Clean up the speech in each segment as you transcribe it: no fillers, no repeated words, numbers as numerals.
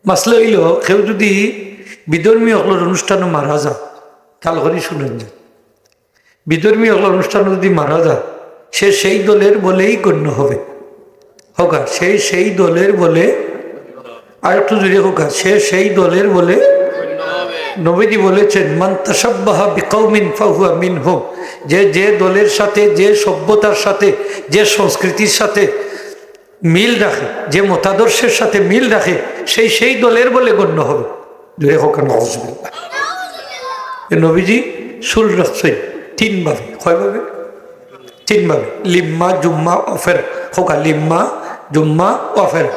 মাসলা হইল কেউ যদি বিধর্মী হকলের অনুষ্ঠানও মারা যা, কাল করি শুনেন যে বিধর্মী হকলের অনুষ্ঠান যদি মারা যা, সে সেই দলের বলেই গণ্য হবে। হোক সেই দলের বলে, আর একটু জুড়ে হোক সে সেই দলের বলে। নবীজি বলেছেন মান তাশাব্বাহা বিকওমিন ফাহুয়া মিনহুম, যে দলের সাথে, যে সভ্যতার সাথে, যে সংস্কৃতির সাথে মিল রাখে, যে মতাদর্শের সাথে মিল রাখে, সেই দলের বলে গণ্য হবে। জুড়ে হোক নাউজুবিল্লাহ। নবীজি সুল রাখছেন তিনভাবে। কয়ভাবে? তিনভাবে। লিম্মা জুম্মা অফের হোকা, লিম্মা জুম্মা অফের।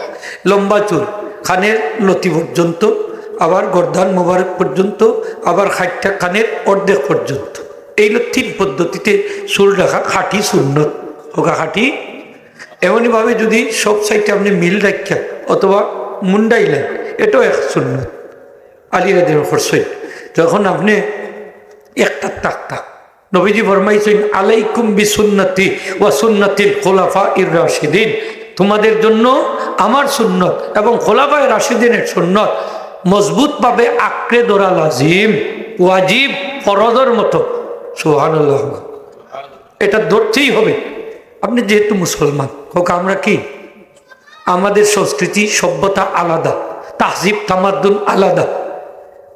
লম্বা চুল কানের লতি পর্যন্ত, আবার গর্দান মোবারক পর্যন্ত, আবার খাটটা কানের অর্ধেক পর্যন্ত। এইগুলো তিন পদ্ধতিতে চুল রাখা খাঁটি সুন্নত। হোকা খাঁটি। এমনইভাবে যদি সব সাইডে আপনি মিল রাখা অথবা মুন্ডাইলেন, এটাও এক সুন্নত। আলিরাদের খরচইন যখন আপনি একটা তাক্তা, নবীজি ফরমাইছেন আলাইকুম বিসুন্নতি ওয়া সুন্নাতিল খুলাফায়ে রাশিদিন, তোমাদের জন্য আমার সুন্নত এবং খোলাফায়ে রাশিদিনের সুন্নত মজবুতভাবে আঁকড়ে ধরা লাজিম, ওয়াজিব, ফরজের মতো। সুবহানাল্লাহ। এটা ধরতেই হবে। আপনি যেহেতু মুসলমান, হোক আমরা কি, আমাদের সংস্কৃতি সভ্যতা আলাদা, তাহজিব তামাদ্দুন আলাদা।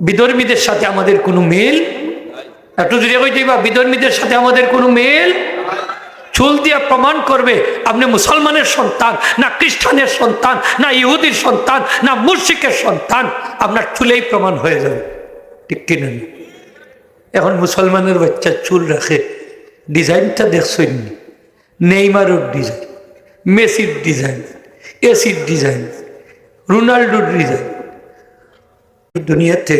বিধর্মীদের সাথে আমাদের কোনো মিল, একটু যদি কইতে বা বিধর্মীদের সাথে আমাদের কোনো মিল। চুল দিয়ে প্রমাণ করবে আপনি মুসলমানের সন্তান না খ্রিস্টানের সন্তান না ইহুদির সন্তান না মুশরিকের সন্তান, আপনার চুলেই প্রমাণ হয়ে যাবে। ঠিক কিনা? এখন মুসলমানের বাচ্চা চুল রাখে, ডিজাইনটা দেখছেন? নেইমারের ডিজাইন, মেসির ডিজাইন, এসির ডিজাইন, রোনাল্ডোর ডিজাইন। দুনিয়াতে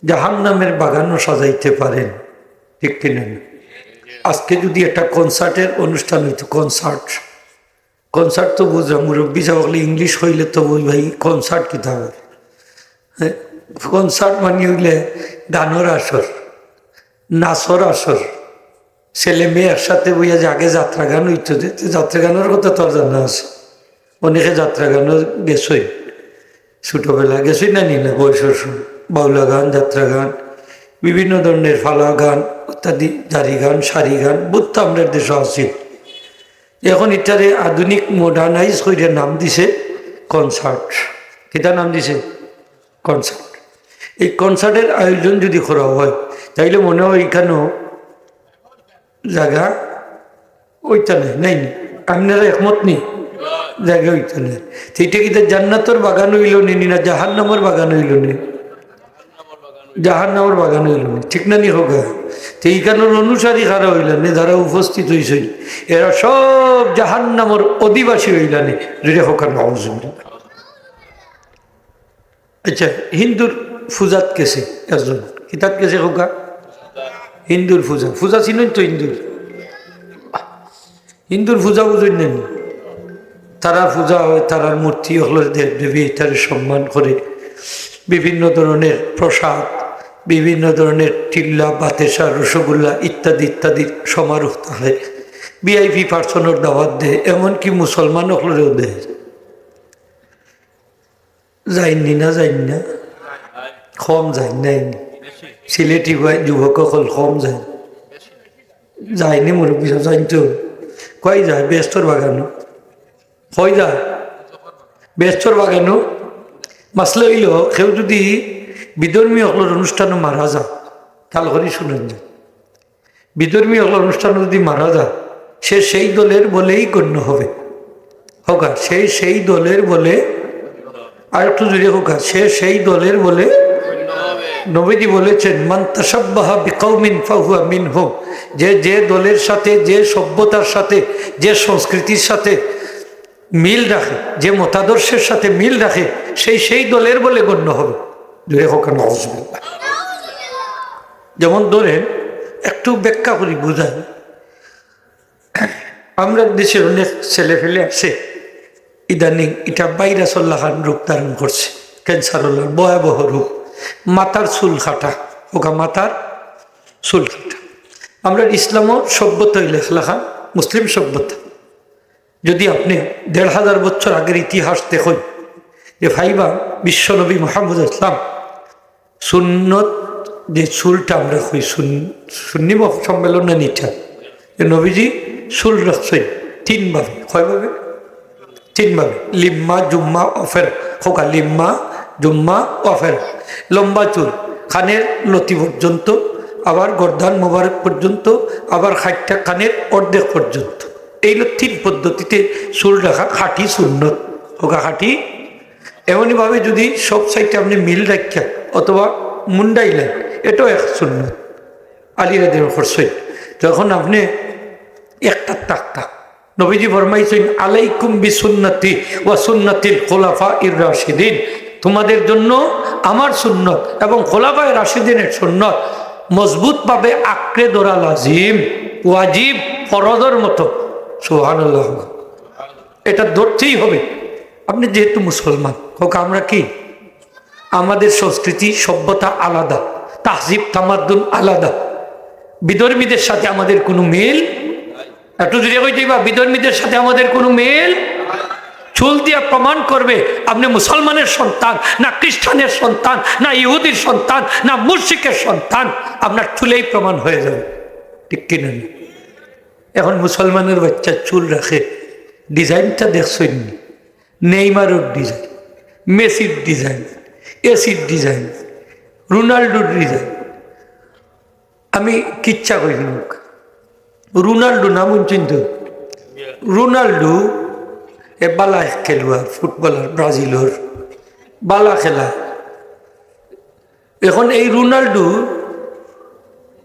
জাহান্নামের বাগানও সাজাইতে পারেন। ঠিক কিনা? আজকে যদি একটা কনসার্টের অনুষ্ঠান হইতো, কনসার্ট তো বুঝলাম, মুরব্বী সাহেব ইংলিশ হইলে তো বই ভাই কনসার্ট কি থাকবে। হ্যাঁ, কনসার্ট মানে হইলে গানের আসর, নাচর আসর, ছেলে মেয়ে একসাথে বইয়া যে আগে যাত্রা গান হইতো, যাত্রা গানের কথা তোর জানা আছে। অনেকে যাত্রা গানও গেছই, ছোটবেলা গেছই না নিলে বয়সের সময়। বাউলা গান, যাত্রা গান, বিভিন্ন ধরনের ফালা গান ইত্যাদি, জারি গান, সারি গান বুঝতো আমরা দেশে আছে। এখন এটারে আধুনিক মডার্নাইজ করে নাম দিছে কনসার্ট। কিটা নাম দিছে? কনসার্ট। এই কনসার্টের আয়োজন যদি করা হয় তাইলে মনে হয় এখানেও জায়গা ওইটা নেই। আপনারা একমত নেই? জায়গা ওইটা নেই। সেইটা কি জান্নাতর বাগান হইল নি না জাহান্নামের বাগান হইল নি? জাহান্নামের বাগান হইল নি। ঠিক না নি হোক? তো এইখানের অনুসারী কারা হইলেন, যারা উপস্থিত হয়েছিল এরা সব জাহান্নামের অধিবাসী হইলেন। যদি হোক নাউজুবিল্লাহ। আচ্ছা, হিন্দুর পূজাত গেছে একজন, কিতাব গেছে হোকা হিন্দুর পূজা চিনেন তো? হিন্দুর পূজা বুঝেন নেন? তারা পূজা হয়, তারার মূর্তি হলো দেব দেবী, তার সম্মান করে বিভিন্ন ধরনের প্রসাদ, বিভিন্ন ধরনের টিল্লা, বাতেসা, রসগোল্লা ইত্যাদি ইত্যাদি সমারোহ থাকে। ভিআইপি পার্সনের দাওয়াত দেয়, এমনকি মুসলমান হলেও দেয়। যাইনি না কম যায় নাই, সিলেটি যুবক হল কম যায়নি মুরব্বী জানতো কয় যায় ব্যস্তর বাগানো, কয় যায় ব্যস্তর বাগানো। মাসলা হইল কেউ যদি বিধর্মী হকলের অনুষ্ঠানও মারা যা, কাল করি শুনেন যে বিধর্মী হকলের অনুষ্ঠান যদি মারা যা, সে সেই দলের বলেই গণ্য হবে। হোক সেই দলের বলে, আর একটু জুড়ে হোক সে সেই দলের বলে। নবীজি বলেছেন মান তাশাব্বাহা বিকওমিন ফাহুয়া মিনহুম, যে দলের সাথে, যে সভ্যতার সাথে, যে সংস্কৃতির সাথে মিল রাখে, যে মতাদর্শের সাথে মিল রাখে, সেই দলের বলে গণ্য হবে। জুড়ে হোক নাউজুবিল্লাহ। যেমন ধরেন একটু ব্যাখ্যা করি বোঝাই। আমরা দেশের অনেক ছেলে ফেলে আছে ইদানিং এটা ভাইরাসুল্লাহ রূপ ধারণ করছে, ক্যান্সারুল্লাহ ভয়াবহ রূপ। মাথার চুল কাটা, ওকা মাথার চুল কাটা। আমরা ইসলামও সভ্যতা লেখা, মুসলিম সভ্যতা। যদি আপনি ১৫০০ বছর আগের ইতিহাস দেখেন, যে ভাইবা বিশ্বনবী মুহাম্মদ ইসলাম সুন্নত যে চুলটা আমরা হই সুন্নি সম্মেলনে নিটা যে নবীজি চুল রাখছেন তিনভাবে, কয়ভাবে? তিনভাবে, লিম্মা জুম্মা অফের, খোকা লিম্মা জুম্মা অফের, লম্বা চুল কানের লতি পর্যন্ত, আবার গর্দান মোবারক পর্যন্ত, আবার খাটটা কানের অর্ধেক পর্যন্ত। এইগুলো তিন পদ্ধতিতে চুল রাখা খাঁটি সুন্নত, খোকা খাঁটি। এমনইভাবে যদি সব সাইডে আপনি মিল রাখা অথবা মুন্ডাইলেন, এটাও এক সুন্নত আলিরাদের করছেন। যখন আপনি একটা টাকটা নবীজি ফরমাইছেন আলাইকুম বিসুন্নতি ওয়া সুন্নাতিল খুলাফা ইর রাশিদিন, তোমাদের জন্য আমার সুন্নত এবং খোলাফায়ে রাশিদিনের সুন্নত মজবুতভাবে আঁকড়ে ধরা লাজিম, ওয়াজিব, ফরজের মতো। সুবহানাল্লাহ, এটা ধরতেই হবে। আপনি যেহেতু মুসলমান হোক, আমরা কি আমাদের সংস্কৃতি সভ্যতা আলাদা, তাহজিব তামাদ্দুন আলাদা, বিধর্মীদের সাথে আমাদের কোনো মিল, একটু জুড়ে কইতে বা বিধর্মীদের সাথে আমাদের কোনো মিল। চুল দিয়ে প্রমাণ করবে আপনি মুসলমানের সন্তান না খ্রিস্টানের সন্তান না ইহুদির সন্তান না মুশরিকের সন্তান, আপনার চুলেই প্রমাণ হয়ে যাবে, ঠিক কিনা? এখন মুসলমানের বাচ্চা চুল রাখে, ডিজাইনটা দেখছেন, নেইমারের ডিজাইন, মেসির ডিজাইন, এসির ডিজাইন, রোনাল্ডোর ডিজাইন। আমি কিচ্ছা কই মুখ রোনাল্ডো নাম চিন্তু, রোনাল্ডো এ বালা খেলোয়াড়, ফুটবলার, ব্রাজিলের বালা খেলা। এখন এই রোনাল্ডো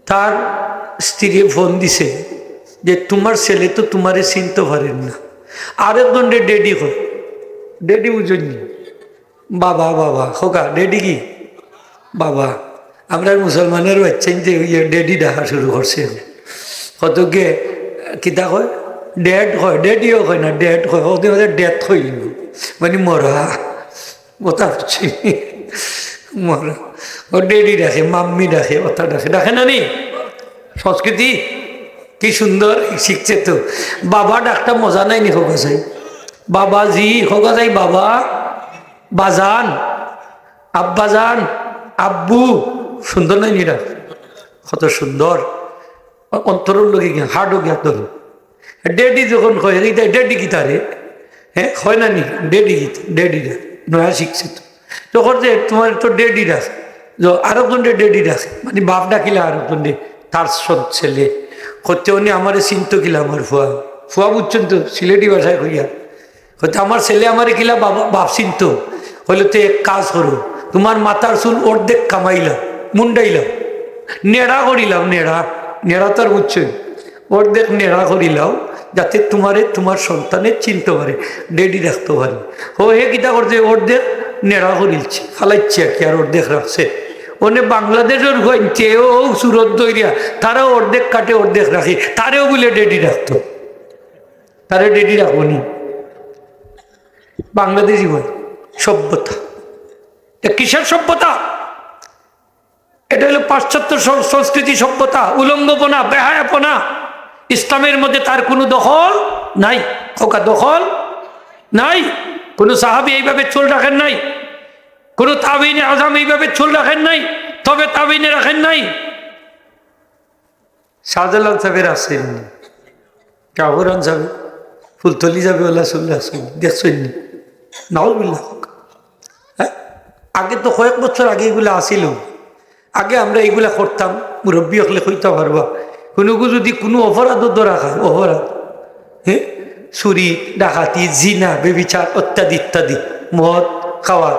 তার স্ত্রী ফোন দিছে যে তোমার ছেলে তো তোমারে চিনতে পারেন না, আরেকজন ডেডি হয়, ডেডি বুঝনি, বাবা বাবা খোকা ডেডি কি বাবা। আমরা মুসলমানের বাচ্চাই যে ডেডি দেখা শুরু করছে, কত গে কিতা কয় ডেড হয়, ডেডিও হয় না ডেড হয়, ওদের মধ্যে ডেথ হইল মানে মরা, কথা হচ্ছে মরা। ও ডেডি ডাকে, মাম্মি ডাকে, ওটা ডাকে, ডাকে না নি? সংস্কৃতি কি সুন্দর শিখছে তো। বাবা ডাকটা মজা নাই নি হোকা যাই, বাবাজি হোকা যাই, বাবা, বাজান, আব্বাজান, আব্বু, সুন্দর নাই নিরা? কত সুন্দর, অন্তরের লোকে গিয়া হার্ডও গিয়া তোর। ডেডি যখন কয় ডেডি গীতা রে, হ্যাঁ হয় না নি? ডেডি গীতা, ডেডি রাখ নয়া শিখছে তো। তখন যে তোমার তো ডেডি রাখ, আরেকজন ডেডি রাখে, মানে বাপ ডাকিলে আরেকজন তার ছেলে করতে উনি আমার চিন্ত কিলা, আমার ফুয়া, ফুয়া বুঝছেন তো সিলেটি ভাষায় কইয়া, হয়তো আমার ছেলে আমার কিলা বাবা বাপ চিন্ত হইলে তো এক কাজ করো, তোমার মাথার চুল অর্ধেক কামাইলাম, মুন্ডাইলাম, নেড়া করিলাম, নেড়া, নেড়া তো আর বুঝছেন, অর্ধেক নেড়া করিলাম যাতে তোমারে তোমার সন্তানের চিনতে পারে, ডেডি রাখতে পারে। ও হে কিতা করছে, অর্ধেক নেড়া করিলছে, ফালাইছে আর কি, আর অর্ধেক রাখছে। ওনে বাংলাদেশের হইছে ও সুরত দইরিয়া, তারাও অর্ধেক কাটে অর্ধেক রাখে, তারেও বলে ডেডি রাখতো, তারে ডেডি রাখবনি। বাংলাদেশি বল সভ্যতা, কিসের সভ্যতা? এটা হলো পাশ্চাত্য সংস্কৃতি সভ্যতা, উলঙ্গপনা, বেহায়াপনা। ইসলামের মধ্যে তার কোনো দখল নাই, খোকা দখল নাই। কোনো সাহাবী এইভাবে চুল রাখেন নাই, কোনো তাবিনে আজম এইভাবে চুল রাখেন নাই, তবে তাবিনে রাখেন নাই। শাহজালাল সাহেবের আসেন, কাবরান যাবে, ফুলতলি যাবে, ওলা চুল আসেন, দেখছেন নি? নাউজুবিল্লাহ। হ্যাঁ, আগে তো কয়েক বছর আগে এগুলো আসিল, আগে আমরা এইগুলা করতাম, মুরব্বী হলে কইতে পারবা। কোনো যদি কোনো অপরাধও ধরা খায়, অপরাধ, হ্যাঁ, চুরি ডাকাতি জিনা বেবিচার ইত্যাদি ইত্যাদি, মদ খাওয়া,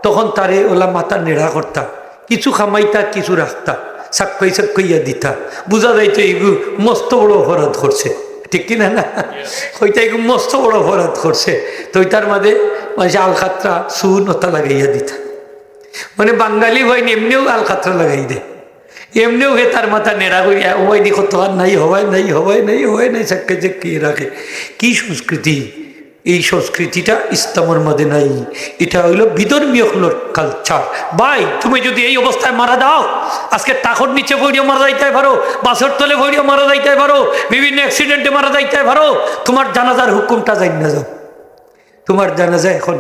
তখন তারে ওলা মাথা নেড়া করতাম, কিছু খামাইতা কিছু রাখতা, সাক্ষইয়া দিতা, বোঝা যাইতো এইগুলো মস্ত বড় অপরাধ করছে, ঠিক কিনা না? হইতা এগুলো মস্ত বড় অপরাধ করছে, তো তার মাঝে মানে আলখাত্রা সুন ওটা লাগাইয়া দিতা। মানে বাঙালি হয়নি এমনিও আলখাত্রা লাগাই দে, এমনিও হে তার মাথা নেড়া করিয়া ওই দেখো তো আর নাই, হওয়াই নাই, হওয়াই নাই, হওয়াই নাই, সাক্ষে যে কে রাখে। কি সংস্কৃতি! এই সংস্কৃতিটা ইসলামের মধ্যে নাই, এটা হইল বিধর্মীয় কালচার। ভাই তুমি যদি এই অবস্থায় মারা দাও, আজকে টাকর নিচে ভরিও মারা যাইতে পারো, বাসর তলে ভরিও মারা যাইতে পারো, বিভিন্ন অ্যাক্সিডেন্টে মারা যাইতে পারো, তোমার জানাজার হুকুমটা যাই না যাও। তোমার জানাজা এখন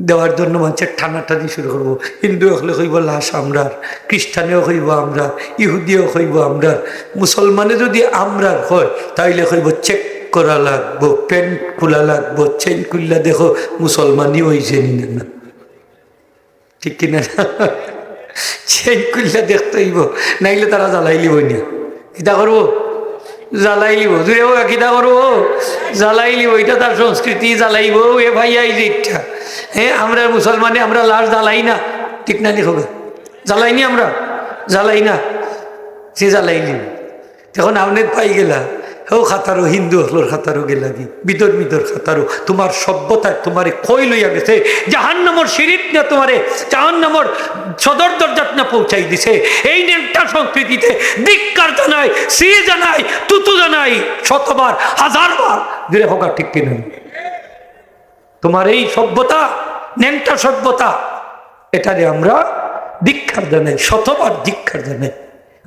দেওয়ার জন্য মানুষের টানাটানি শুরু করবো। হিন্দু হলে কইব লাশ আমরার, খ্রিস্টানেও কইব আমরা, ইহুদিও কইব আমরা, মুসলমানে যদি আমরার হয় তাইলে কইব চেক করা লাগবো, প্যান্ট খোলা লাগবো, চেন খুললা দেখো মুসলমানই হয়েছে না, ঠিক কিনা? চেন খুললা দেখতে হইব, নাইলে তারা জ্বালাই লিব না। কিতা করবো? জ্বালাই লিব। দূরে হোক কিতা করবো? জ্বালাই লিব। এটা তার সংস্কৃতি, জ্বালাইব। এ ভাইয়া এই যে ইচ্ছা, হ্যাঁ আমরা মুসলমানে আমরা লাশ জ্বালাই না, ঠিক না? দেখো জ্বালাইনি, আমরা জ্বালাই না, সে জ্বালাই লিব। তখন আমনে পাই গেলা হেও খাতারো, হিন্দু হলোর খাতারও গেলা কি বিতর্মিতর খাতারও। তোমার সভ্যতায় তোমারে কই লইয়া গেছে, জাহান্নামর সিঁড়িত না তোমারে জাহান্নামর সদর দরজাত না পৌঁছাই দিছে। এই নেমটা সংস্কৃতিতে ধিক্কার জানাই, সি জানাই, তুতু জানাই, শতবার হাজারবার দূরে হোক, ঠিক কিনা? তোমার এই সভ্যতা, নেমটা সভ্যতা, এটারে আমরা ধিক্কার জানাই, শতবার ধিক্কার জানাই।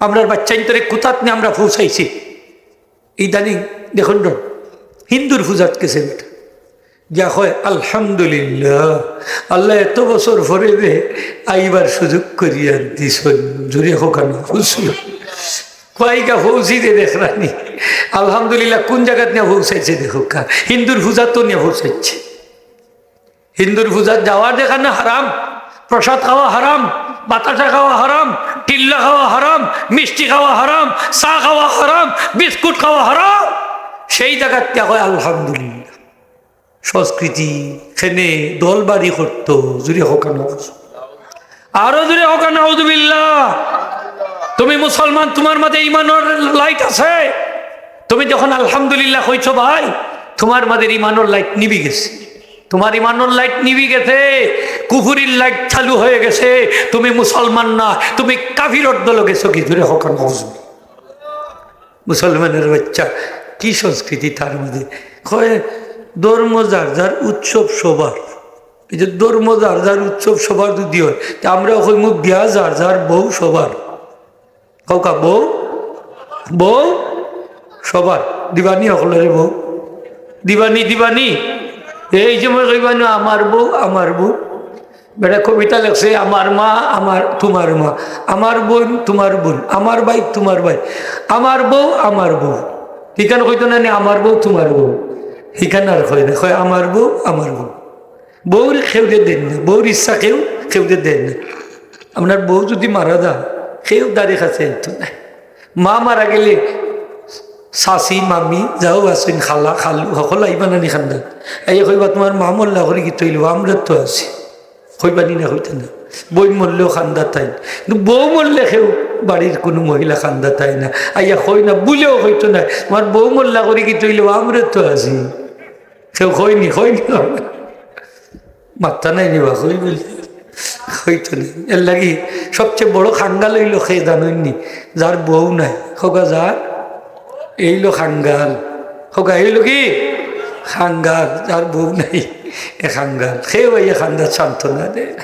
আমরা বাচ্চা ইন্তরে কুতাত নিয়ে আমরা পৌঁছাইছি। ইদানিং দেখুন হিন্দুর পূজাত গেছে বেটা, যা হয় আলহামদুলিল্লাহ, আল্লাহ এত বছর পরে দে আইবার সুযোগ করিয়া দিস। জুড়ে হোকানো বুঝছিল কয়েকা পৌঁছি দে দেখরানি আলহামদুলিল্লাহ। কোন জায়গাত নিয়ে পৌঁছাইছে দেখো, হিন্দুর পূজা তো নিয়ে পৌঁছাইছে। হিন্দুর পূজাত যাওয়ার দেখানো হারাম, প্রসাদ খাওয়া হারাম, বাতাসা খাওয়া হারাম, টিল্লা খাওয়া হারাম, মিষ্টি খাওয়া হারাম, চা খাওয়া হারাম, বিস্কুট খাওয়া হারাম। সেই জায়গার ত্যাগ হয় আলহামদুলিল্লাহ। সংস্কৃতি খেনে দল বাড়ি করতো, জুড়ে হোকানো, আরো জুড়ে হোকানো আউযুবিল্লাহ। তুমি মুসলমান, তোমার মাঝে ইমানের লাইট আছে। তুমি যখন আলহামদুলিল্লাহ হইছো ভাই, তোমার মাঝে ইমানের লাইট নিবি গেছে, তোমার ইমানের লাইট নিবি গেছে, কুফুরির লাইট চালু হয়ে গেছে। তুমি মুসলমান না, তুমি কাফিরর দলে গেছো। কি জুড়ে হকান মুসলমানের বাচ্চা, কি সংস্কৃতি তার মধ্যে কয় ধর্ম যার যার, উৎসব সবার। এই যে ধর্ম যার যার, উৎসব সবার যদি হয়, আমরা ওই মুখ বিয়া যার যার, বউ সবার। কাউকা বউ, বউ সবার। দিবানি সকলের বউ, দিবানি দিবানি। এই যে মই কইবানি আমার বউ, আমার বউ। বেটা কবিতা লেখছে, আমার মা আমার তোমার মা, আমার বোন তোমার বোন, আমার ভাই তোমার ভাই, আমার বউ আমার বউ। ঠিকানা কইতো না আমার বউ তোমার বউ, ঠিকানা আর কয় না, কয় আমার বউ আমার বউ। বউর খেউদে দেন না, বউর ইচ্ছা কেউ খেউদে দেন না। আপনার বউ যদি মারা যায়, কেউ দাঁড়িয়ে কাছে না। মা মারা গেলে শাশি মামি যাও আসেন, খালা খালু সকল আইবা নানি খান্দা। এই কইবা তোমার মা মল্লা করে কি তৈল, আমরা তো আছি, কইবানি না হইতে না। বই মরলেও খান্দা তাই, কিন্তু বউ মরলে কেউ বাড়ির কোনো মহিলা খান্দা তাই না। আইয়া কই না, বুলেও হইতো না তোমার বউ মল্লা করে কি তৈল, আমরা তো আছি, কেউ হয়নি হয়নি, মাত্রা নাই নিবা কই বলি হইতো না। এর লাগি সবচেয়ে বড় খাঙ্গাল হইল খেয়ে জাননি, যার বউ নাই। খোকা যার এইলো খাঙ্গাল, খোকা এইলো কি খাঙ্গাল, যার বউ নাই এ খাঙ্গাল। খেয়ে ভাইয়া খান্দার সান্ত্বনা দেয় না।